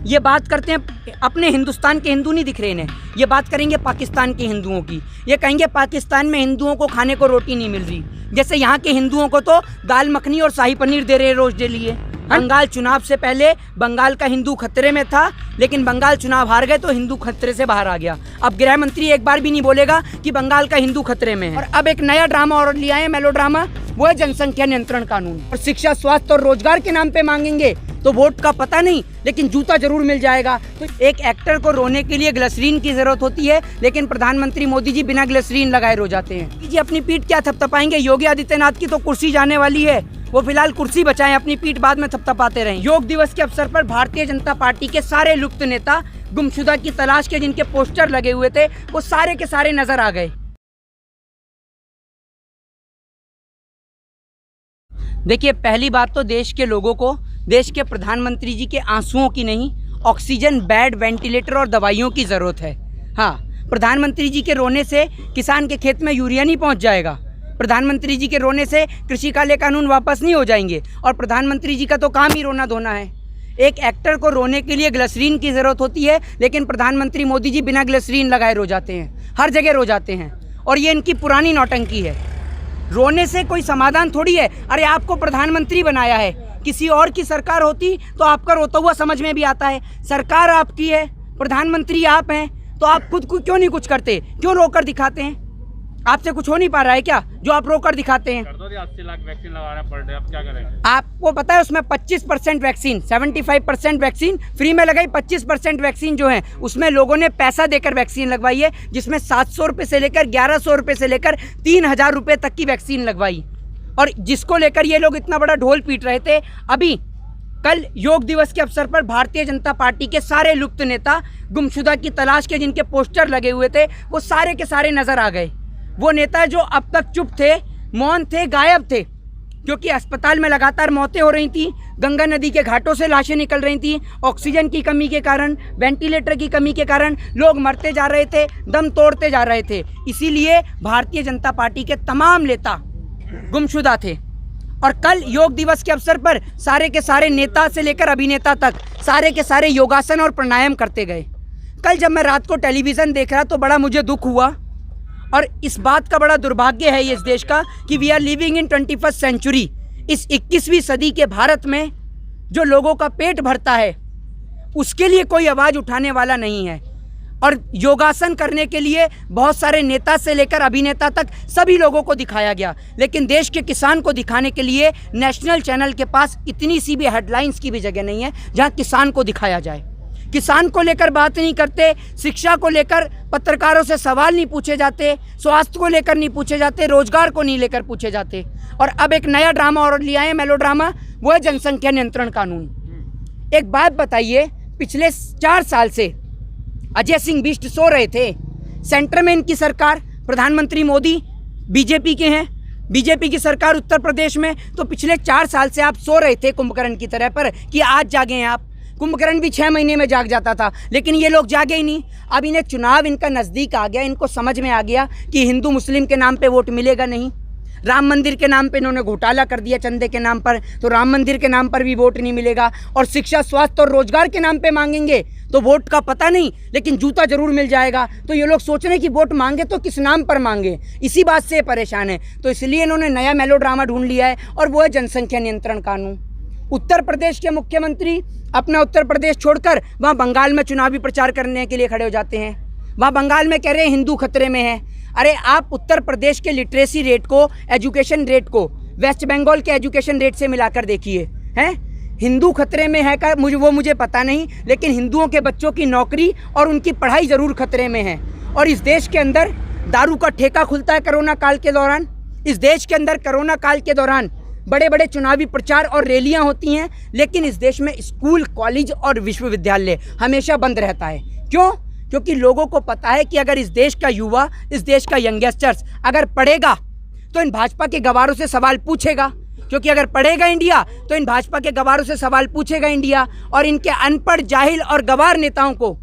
ये बात करते हैं, अपने हिंदुस्तान के हिंदू नहीं दिख रहे इन्हें, ये बात करेंगे पाकिस्तान के हिंदुओं की। ये कहेंगे पाकिस्तान में हिंदुओं को खाने को रोटी नहीं मिल रही, जैसे यहाँ के हिंदुओं को तो दाल मखनी और शाही पनीर दे रहे रोज डेली है। बंगाल चुनाव से पहले बंगाल का हिंदू खतरे में था, लेकिन बंगाल चुनाव हार गए तो हिंदू खतरे से बाहर आ गया। अब गृह मंत्री एक बार भी नहीं बोलेगा कि बंगाल का हिंदू खतरे में है। और अब एक नया ड्रामा और लिया है, मेलो ड्रामा, वो है जनसंख्या नियंत्रण कानून। और शिक्षा, स्वास्थ्य और रोजगार के नाम पे मांगेंगे तो वोट का पता नहीं, लेकिन जूता जरूर मिल जाएगा। तो एक एक्टर को रोने के लिए ग्लिसरीन की जरूरत होती है, लेकिन प्रधानमंत्री मोदी जी बिना ग्लिसरीन लगाए रो जाते हैं। जी अपनी पीठ क्या थपथपाएंगे? योगी आदित्यनाथ की तो कुर्सी जाने वाली है, वो फिलहाल कुर्सी बचाएं, अपनी पीठ बाद में थपथपाते रहें। योग दिवस के अवसर पर भारतीय जनता पार्टी के सारे लुप्त नेता गुमशुदा की तलाश के जिनके पोस्टर लगे हुए थे, वो सारे के सारे नजर आ गए। देखिए, पहली बात तो देश के लोगों को देश के प्रधानमंत्री जी के आंसुओं की नहीं, ऑक्सीजन, बेड, वेंटिलेटर और दवाइयों की ज़रूरत है। हाँ, प्रधानमंत्री जी के रोने से किसान के खेत में यूरिया नहीं पहुंच जाएगा, प्रधानमंत्री जी के रोने से कृषि काले कानून वापस नहीं हो जाएंगे, और प्रधानमंत्री जी का तो काम ही रोना धोना है। एक एक्टर को रोने के लिए ग्लिसरीन की ज़रूरत होती है, लेकिन प्रधानमंत्री मोदी जी बिना ग्लिसरीन लगाए रो जाते हैं, हर जगह रो जाते हैं, और ये इनकी पुरानी नौटंकी है। रोने से कोई समाधान थोड़ी है। अरे आपको प्रधानमंत्री बनाया है, किसी और की सरकार होती तो आपका रोता हुआ समझ में भी आता है। सरकार आपकी है, प्रधानमंत्री आप हैं, तो आप खुद को क्यों नहीं कुछ करते? क्यों रोकर दिखाते हैं? आपसे कुछ हो नहीं पा रहा है क्या जो आप रोकर दिखाते हैं? 80 लाख वैक्सीन लगाना पड़ रहा है, अब क्या करें? आपको पता है उसमें 25% वैक्सीन, 75% वैक्सीन फ्री में लगाई, 25% वैक्सीन जो है उसमें लोगों ने पैसा देकर वैक्सीन लगवाई है, जिसमें 700 रुपये से लेकर 1100 रुपये से लेकर 3000 रुपये तक की वैक्सीन लगवाई। और जिसको लेकर ये लोग इतना बड़ा ढोल पीट रहे थे, अभी कल योग दिवस के अवसर पर भारतीय जनता पार्टी के सारे लुप्त नेता गुमशुदा की तलाश के जिनके पोस्टर लगे हुए थे, वो सारे के सारे नजर आ गए। वो नेता जो अब तक चुप थे, मौन थे, गायब थे, क्योंकि अस्पताल में लगातार मौतें हो रही थी, गंगा नदी के घाटों से लाशें निकल रही थी, ऑक्सीजन की कमी के कारण, वेंटिलेटर की कमी के कारण लोग मरते जा रहे थे, दम तोड़ते जा रहे थे। इसीलिए भारतीय जनता पार्टी के तमाम नेता गुमशुदा थे। और कल योग दिवस के अवसर पर सारे के सारे नेता से लेकर अभिनेता तक सारे के सारे योगासन और प्राणायाम करते गए। कल जब मैं रात को टेलीविज़न देख रहा तो बड़ा मुझे दुख हुआ, और इस बात का बड़ा दुर्भाग्य है इस देश का कि we are living in 21st century. इस 21वीं सदी के भारत में जो लोगों का पेट भरता है उसके लिए कोई आवाज़ उठाने वाला नहीं है। और योगासन करने के लिए बहुत सारे नेता से लेकर अभिनेता तक सभी लोगों को दिखाया गया, लेकिन देश के किसान को दिखाने के लिए नेशनल चैनल के पास इतनी सी भी हेडलाइंस की भी जगह नहीं है जहां किसान को दिखाया जाए। किसान को लेकर बात नहीं करते, शिक्षा को लेकर पत्रकारों से सवाल नहीं पूछे जाते, स्वास्थ्य को लेकर नहीं पूछे जाते, रोजगार को नहीं लेकर पूछे जाते। और अब एक नया ड्रामा और लिया है, मेलो ड्रामा, वो है जनसंख्या नियंत्रण कानून। एक बात बताइए, पिछले 4 साल से अजय सिंह बिष्ट सो रहे थे, सेंटर में इनकी सरकार, प्रधानमंत्री मोदी बीजेपी के हैं, बीजेपी की सरकार उत्तर प्रदेश में, तो पिछले 4 साल से आप सो रहे थे कुंभकर्ण की तरह पर कि आज जागे हैं आप। कुंभकर्ण भी 6 महीने में जाग जाता था, लेकिन ये लोग जागे ही नहीं। अब इन्हें चुनाव इनका नज़दीक आ गया, इनको समझ में आ गया कि हिंदू मुस्लिम के नाम पे वोट मिलेगा नहीं। राम मंदिर के नाम पे इन्होंने घोटाला कर दिया चंदे के नाम पर, तो राम मंदिर के नाम पर भी वोट नहीं मिलेगा। और शिक्षा, स्वास्थ्य और रोजगार के नाम पे मांगेंगे तो वोट का पता नहीं, लेकिन जूता जरूर मिल जाएगा। तो ये लोग सोच रहे हैं कि वोट मांगे तो किस नाम पर मांगे, इसी बात से परेशान है। तो इसलिए इन्होंने नया मेलो ड्रामा ढूंढ लिया है, और वो है जनसंख्या नियंत्रण कानून। उत्तर प्रदेश के मुख्यमंत्री अपना उत्तर प्रदेश छोड़कर वहाँ बंगाल में चुनावी प्रचार करने के लिए खड़े हो जाते हैं। वहाँ बंगाल में कह रहे हैं हिंदू खतरे में है। अरे आप उत्तर प्रदेश के लिटरेसी रेट को, एजुकेशन रेट को वेस्ट बंगाल के एजुकेशन रेट से मिलाकर देखिए, हैं? हिंदू खतरे में है का मुझे पता नहीं, लेकिन हिंदुओं के बच्चों की नौकरी और उनकी पढ़ाई ज़रूर खतरे में है। और इस देश के अंदर दारू का ठेका खुलता है कोरोना काल के दौरान। इस देश के अंदर कोरोना काल के दौरान बड़े बड़े चुनावी प्रचार और रैलियां होती हैं, लेकिन इस देश में स्कूल, कॉलेज और विश्वविद्यालय हमेशा बंद रहता है। क्यों? क्योंकि लोगों को पता है कि अगर इस देश का युवा, इस देश का यंगस्टर्स अगर पढ़ेगा तो इन भाजपा के गवारों से सवाल पूछेगा, क्योंकि अगर पढ़ेगा इंडिया तो इन भाजपा के गवारों से सवाल पूछेगा इंडिया। और इनके अनपढ़, जाहिल और गवार नेताओं को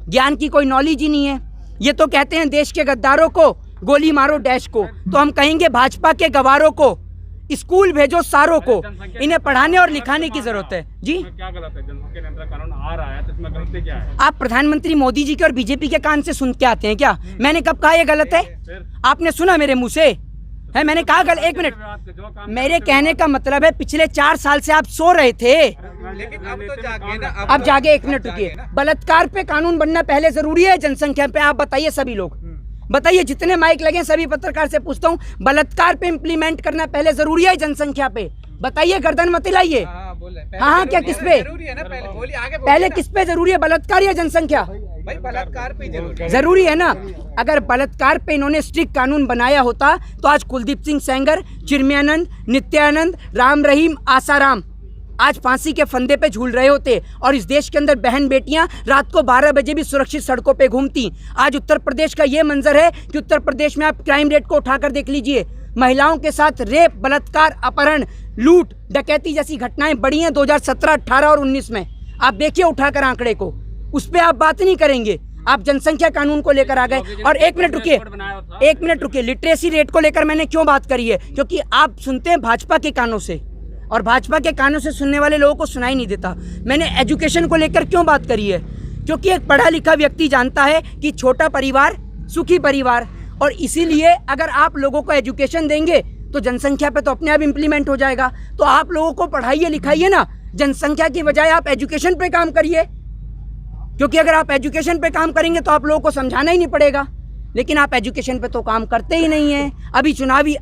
ज्ञान की कोई नॉलेज ही नहीं है। ये तो कहते हैं देश के गद्दारों को गोली मारो डैश को, तो हम कहेंगे भाजपा के गवारों को स्कूल भेजो सारों को, इन्हें पढ़ाने और लिखाने की जरूरत है। जी इसमें क्या गलत है? जनसंख्या नियंत्रण कानून आ रहा है तो इसमें गलती क्या है? आप प्रधानमंत्री मोदी जी के और बीजेपी के कान से सुन के आते हैं क्या? मैंने कब कहा ये गलत है? फिर आपने सुना मेरे मुंह से? है मैंने कहा गलत? एक मिनट, जो काम मेरे कहने का मतलब है पिछले 4 साल से आप सो रहे थे, लेकिन अब तो जागे ना, अब जागे। एक मिनट रुकिए। बलात्कार पे कानून बनना पहले जरूरी है, जनसंख्या पे? आप बताइए, सभी लोग बताइए, जितने माइक लगे सभी पत्रकार से पूछता हूँ, बलात्कार पे इम्प्लीमेंट करना पहले जरूरी है जनसंख्या पे? बताइए, गर्दन मत हिलाइए। हाँ, क्या किस पे जरूरी है ना? पहले बोलिए, आगे बोलिए पहले ना। किस पे जरूरी है, बलात्कार या जनसंख्या? भाई बलात्कार पे जरूरी है ना। अगर बलात्कार पे इन्होंने स्ट्रिक्ट कानून बनाया होता तो आज कुलदीप सिंह सेंगर, चिन्मयानंद, नित्यानंद, राम रहीम, आसाराम आज फांसी के फंदे पे झूल रहे होते और इस देश के अंदर बहन बेटियां रात को 12 बजे भी सुरक्षित सड़कों पे घूमती। आज उत्तर प्रदेश का ये मंजर है कि उत्तर प्रदेश में आप क्राइम रेट को उठाकर देख लीजिए, महिलाओं के साथ रेप, बलात्कार, अपहरण, लूट, डकैती जैसी घटनाएं बढ़ी हैं 2017, 18 और 19 में। आप देखिए उठाकर आंकड़े को, उस पर आप बात नहीं करेंगे। आप जनसंख्या कानून को लेकर आ गए। और एक मिनट रुकिए, लिटरेसी रेट को लेकर मैंने क्यों बात करी है? क्योंकि आप सुनते हैं भाजपा के कानों से और भाजपा के कानों से सुनने वाले लोगों को सुनाई नहीं देता। मैंने एजुकेशन को लेकर क्यों बात करी है? क्योंकि एक पढ़ा लिखा व्यक्ति जानता है कि छोटा परिवार सुखी परिवार, और इसीलिए अगर आप लोगों को एजुकेशन देंगे तो जनसंख्या पे तो अपने आप इम्प्लीमेंट हो जाएगा। तो आप लोगों को पढ़ाइए लिखाइए ना, जनसंख्या की बजाय आप एजुकेशन पे काम करिए, क्योंकि अगर आप एजुकेशन पे काम करेंगे तो आप लोगों को समझाना ही नहीं पड़ेगा। लेकिन आप एजुकेशन पे तो काम करते ही नहीं हैं।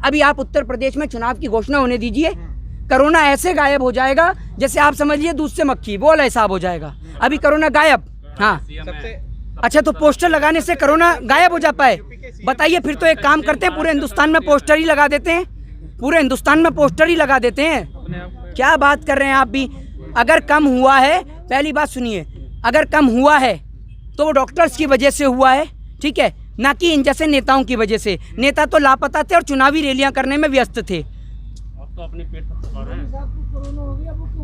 अभी आप उत्तर प्रदेश में चुनाव की घोषणा होने दीजिए, कोरोना ऐसे गायब हो जाएगा जैसे आप समझिए दूध से मक्खी, वो वाला हिसाब हो जाएगा। अभी कोरोना गायब। हाँ, अच्छा, तो पोस्टर लगाने से कोरोना गायब हो जाता है? बताइए, फिर तो एक काम करते हैं, पूरे हिंदुस्तान में पोस्टर ही लगा देते हैं, पूरे हिंदुस्तान में पोस्टर ही लगा देते हैं। क्या बात कर रहे हैं आप भी? अगर कम हुआ है, पहली बात सुनिए, अगर कम हुआ है तो वो डॉक्टर्स की वजह से हुआ है, ठीक है, ना कि इन जैसे नेताओं की वजह से। नेता तो लापता थे और चुनावी रैलियां करने में व्यस्त थे। अब तो अपने पेट थपथपा रहे हैं,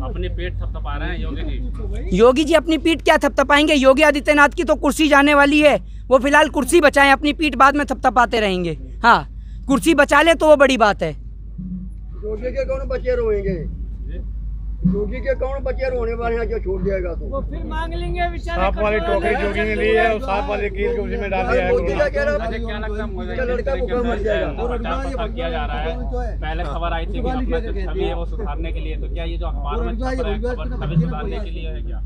अपने पेट थपथपा रहे हैं योगी जी। योगी जी अपनी पीठ क्या थपथपाएंगे? योगी आदित्यनाथ की तो कुर्सी जाने वाली है, वो फिलहाल कुर्सी बचाएं, अपनी पीठ बाद में थपथपाते रहेंगे। हाँ, कुर्सी बचा ले तो वो बड़ी बात है। योगी के कौन बच्चे रोएंगे? योगी के कौन बच्चे रोने वाले हैं जो छोड़ जाएगा तो? वो फिर मांग लेंगे बेचारे। सांप वाली टोकरी जोगी ने ली है और सांप वाली कील को उसी में डाल दिया है। मोदी का कह रहा मुझे क्या लगता है, मुझे है लड़का भूखा मर जाएगा। प्रचार प्रसार किया जा रहा है। पहले खबर आई थी कि अपना जो छवि है वो सुधारने के लिए, तो क्या ये जो अखबार में खबर है, खबर छवि सुधारने के लिए है क्या?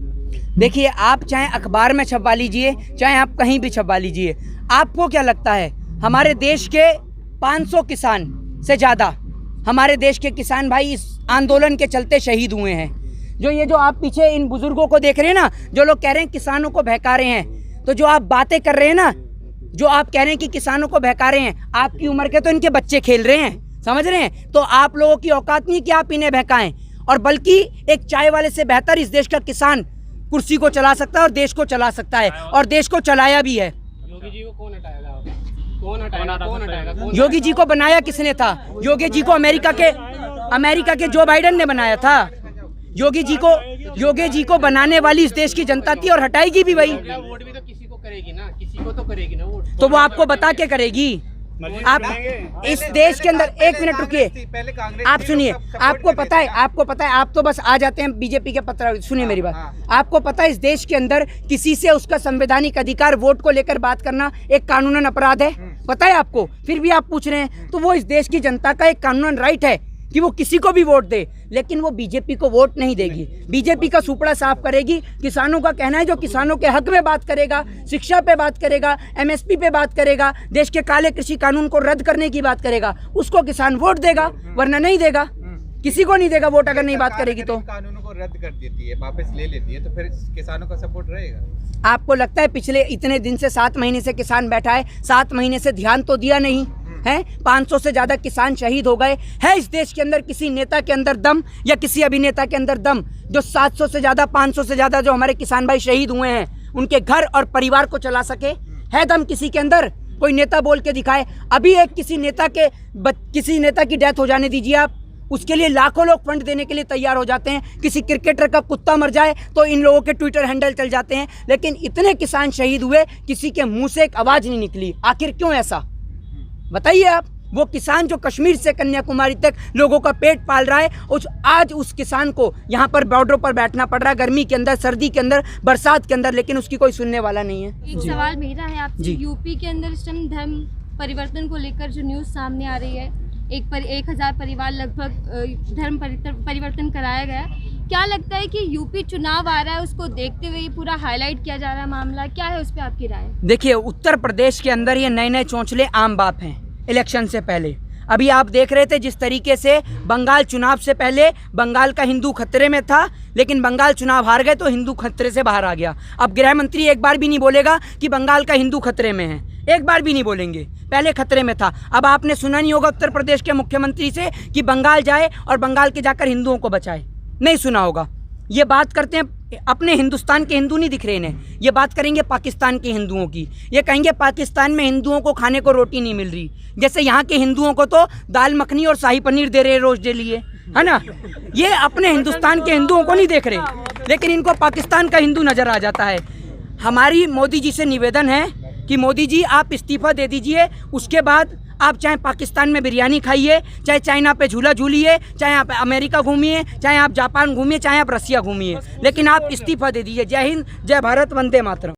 देखिए, आप चाहे अखबार में छपवा लीजिए, चाहे आप कहीं भी छपवा लीजिए, आपको क्या लगता है हमारे देश के 500 किसान से ज़्यादा हमारे देश के किसान भाई इस आंदोलन के चलते शहीद हुए हैं? जो आप पीछे इन बुजुर्गों को देख रहे हैं ना, जो लोग कह रहे हैं किसानों को बहका रहे हैं, तो जो आप बातें कर रहे हैं ना, जो आप कह रहे हैं कि किसानों को बहका रहे हैं, आपकी उम्र के तो इनके बच्चे खेल रहे हैं, समझ रहे हैं? तो आप लोगों की औकात नहीं कि आप इन्हें बहकाएं। और बल्कि एक चाय वाले से बेहतर इस देश का किसान कुर्सी को चला सकता है और देश को चला सकता है, और देश को चलाया भी है। योगी जी को कौन हटाएगा? कौन हटाएगा? योगी जी को बनाया किसने था? योगी जी को अमेरिका के जो बाइडेन ने बनाया था। योगी जी को बनाने वाली इस देश की जनता थी और हटाएगी भी वही। वोट भी तो किसी को करेगी ना, किसी को तो करेगी ना वोट। तो वो आपको बता के करेगी। आप इस देश के अंदर, एक मिनट रुकिए, पहले कांग्रेस आप सुनिए, आपको पता है, आप तो बस आ जाते हैं बीजेपी के पत्र। सुनिए मेरी बात, आपको पता है इस देश के अंदर किसी से उसका संवैधानिक अधिकार वोट को लेकर बात करना एक कानूनन अपराध है? पता है आपको? फिर भी आप पूछ रहे हैं। तो वो इस देश की जनता का एक कानूनन राइट है कि वो किसी को भी वोट दे, लेकिन वो बीजेपी को वोट नहीं देगी। बीजेपी का सुपड़ा साफ करेगी। किसानों का कहना है जो किसानों के हक में बात करेगा, शिक्षा पे बात करेगा, एमएसपी पे बात करेगा, देश के काले कृषि कानून को रद्द करने की बात करेगा, उसको किसान वोट देगा, वरना नहीं देगा। किसी को नहीं देगा वोट अगर नहीं बात करेगी तो। कानूनों को रद्द कर देती है, वापस ले लेती है, तो फिर किसानों का सपोर्ट रहेगा। आपको लगता है पिछले इतने दिन से 7 महीने से किसान बैठा है, 7 महीने से ध्यान तो दिया नहीं है? 500 से ज्यादा किसान शहीद हो गए। है इस देश के अंदर किसी नेता के अंदर दम या किसी अभिनेता के अंदर दम जो 700 से ज्यादा 500 से ज्यादा जो हमारे किसान भाई शहीद हुए हैं उनके घर और परिवार को चला सके? है दम किसी के अंदर? कोई नेता बोल के दिखाए। अभी एक किसी नेता की डेथ हो जाने दीजिए आप, उसके लिए लाखों लोग फंड देने के लिए तैयार हो जाते हैं। किसी क्रिकेटर का कुत्ता मर जाए तो इन लोगों के ट्विटर हैंडल चल जाते हैं। लेकिन इतने किसान शहीद हुए, किसी के मुंह से एक आवाज नहीं निकली। आखिर क्यों ऐसा? बताइए आप। वो किसान जो कश्मीर से कन्याकुमारी तक लोगों का पेट पाल रहा है, आज उस किसान को यहाँ पर बॉर्डरों पर बैठना पड़ रहा है, गर्मी के अंदर, सर्दी के अंदर, बरसात के अंदर, लेकिन उसकी कोई सुनने वाला नहीं है। एक सवाल मेरा है आपसे, जी। यूपी के अंदर इस टाइम धर्म परिवर्तन को लेकर जो न्यूज़ सामने आ रही है, 1000 परिवार लगभग धर्म परिवर्तन कराया गया। क्या लगता है कि यूपी चुनाव आ रहा है, उसको देखते हुए ये पूरा हाईलाइट किया जा रहा है मामला, क्या है उस पर आपकी राय? देखिए, उत्तर प्रदेश के अंदर ये नए नए चौंचले आम बाप हैं इलेक्शन से पहले। अभी आप देख रहे थे जिस तरीके से बंगाल चुनाव से पहले बंगाल का हिंदू खतरे में था, लेकिन बंगाल चुनाव हार गए तो हिंदू खतरे से बाहर आ गया। अब गृह मंत्री एक बार भी नहीं बोलेगा कि बंगाल का हिंदू खतरे में है, एक बार भी नहीं बोलेंगे, पहले खतरे में था। अब आपने सुना नहीं होगा उत्तर प्रदेश के मुख्यमंत्री से कि बंगाल जाए और बंगाल के जाकर हिंदुओं को बचाए, नहीं सुना होगा। ये बात करते हैं, अपने हिंदुस्तान के हिंदू नहीं दिख रहे इन्हें, ये बात करेंगे पाकिस्तान के हिंदुओं की। ये कहेंगे पाकिस्तान में हिंदुओं को खाने को रोटी नहीं मिल रही, जैसे यहाँ के हिंदुओं को तो दाल मखनी और शाही पनीर दे रहे रोज डेली, है ना। ये अपने हिंदुस्तान के हिंदुओं को नहीं देख रहे, लेकिन इनको पाकिस्तान का हिंदू नज़र आ जाता है। हमारी मोदी जी से निवेदन है कि मोदी जी आप इस्तीफा दे दीजिए, उसके बाद आप चाहे पाकिस्तान में बिरयानी खाइए, चाहे चाइना पे झूला झूलिए, चाहे आप अमेरिका घूमिए, चाहे आप जापान घूमिए, चाहे आप रसिया घूमिए, लेकिन आप इस्तीफा दे दीजिए। जय हिंद, जय भारत, वंदे मातरम।